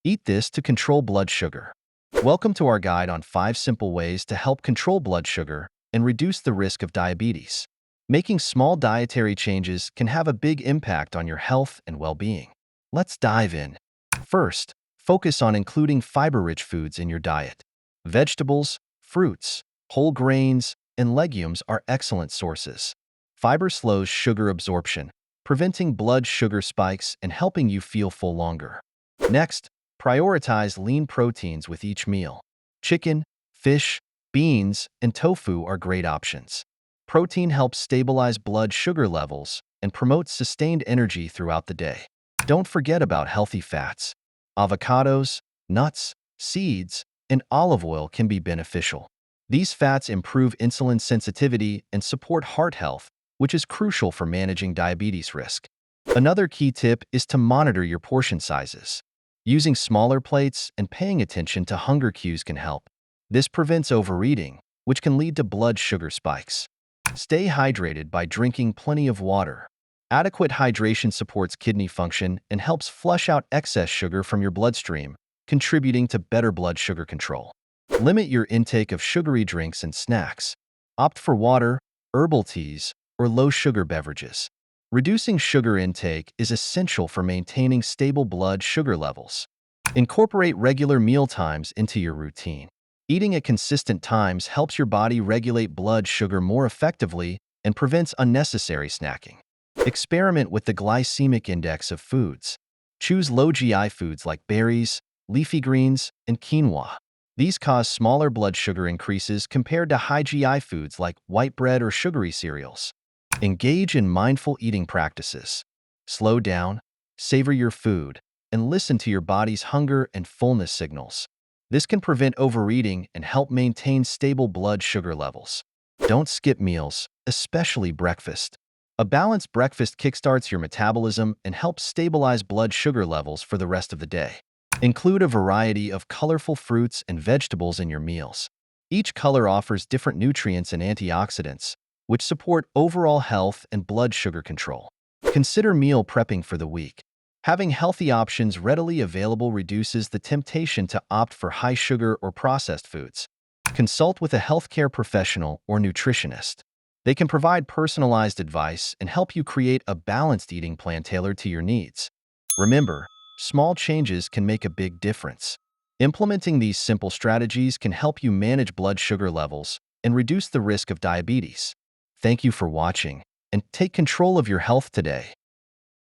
Eat this to control blood sugar. Welcome to our guide on 5 simple ways to help control blood sugar and reduce the risk of diabetes. Making small dietary changes can have a big impact on your health and well-being. Let's dive in. First, focus on including fiber-rich foods in your diet. Vegetables, fruits, whole grains, and legumes are excellent sources. Fiber slows sugar absorption, preventing blood sugar spikes and helping you feel full longer. Next, prioritize lean proteins with each meal. Chicken, fish, beans, and tofu are great options. Protein helps stabilize blood sugar levels and promotes sustained energy throughout the day. Don't forget about healthy fats. Avocados, nuts, seeds, and olive oil can be beneficial. These fats improve insulin sensitivity and support heart health, which is crucial for managing diabetes risk. Another key tip is to monitor your portion sizes. Using smaller plates and paying attention to hunger cues can help. This prevents overeating, which can lead to blood sugar spikes. Stay hydrated by drinking plenty of water. Adequate hydration supports kidney function and helps flush out excess sugar from your bloodstream, contributing to better blood sugar control. Limit your intake of sugary drinks and snacks. Opt for water, herbal teas, or low-sugar beverages. Reducing sugar intake is essential for maintaining stable blood sugar levels. Incorporate regular meal times into your routine. Eating at consistent times helps your body regulate blood sugar more effectively and prevents unnecessary snacking. Experiment with the glycemic index of foods. Choose low GI foods like berries, leafy greens, and quinoa. These cause smaller blood sugar increases compared to high GI foods like white bread or sugary cereals. Engage in mindful eating practices. Slow down, savor your food, and listen to your body's hunger and fullness signals. This can prevent overeating and help maintain stable blood sugar levels. Don't skip meals, especially breakfast. A balanced breakfast kickstarts your metabolism and helps stabilize blood sugar levels for the rest of the day. Include a variety of colorful fruits and vegetables in your meals. Each color offers different nutrients and antioxidants, which support overall health and blood sugar control. Consider meal prepping for the week. Having healthy options readily available reduces the temptation to opt for high sugar or processed foods. Consult with a healthcare professional or nutritionist. They can provide personalized advice and help you create a balanced eating plan tailored to your needs. Remember, small changes can make a big difference. Implementing these simple strategies can help you manage blood sugar levels and reduce the risk of diabetes. Thank you for watching, and take control of your health today.